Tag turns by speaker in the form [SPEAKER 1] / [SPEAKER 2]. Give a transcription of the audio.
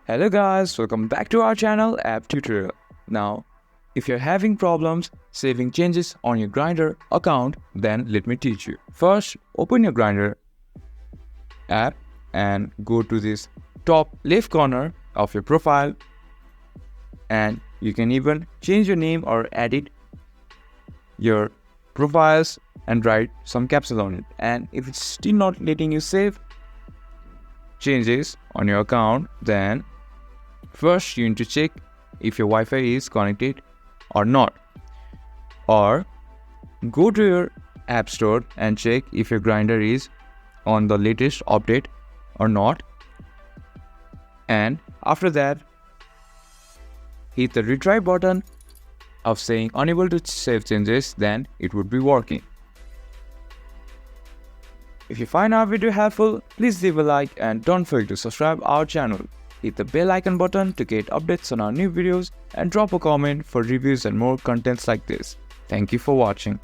[SPEAKER 1] Hello guys, welcome back to our channel App Tutorial. Now, if you're having problems saving changes on your Grindr account, then let me teach you. First, open your Grindr app and go to this top left corner of your profile, and you can even change your name or edit your profiles and write some captions on it. And if it's still not letting you save changes on your account, then first you need to check if your Wi-Fi is connected or not, or go to your app store and check if your Grindr is on the latest update or not, and after that hit the retry button of saying unable to save changes, then it would be working. If you find our video helpful, please leave a like and don't forget to subscribe our channel. Hit the bell icon button to get updates on our new videos and drop a comment for reviews and more contents like this. Thank you for watching.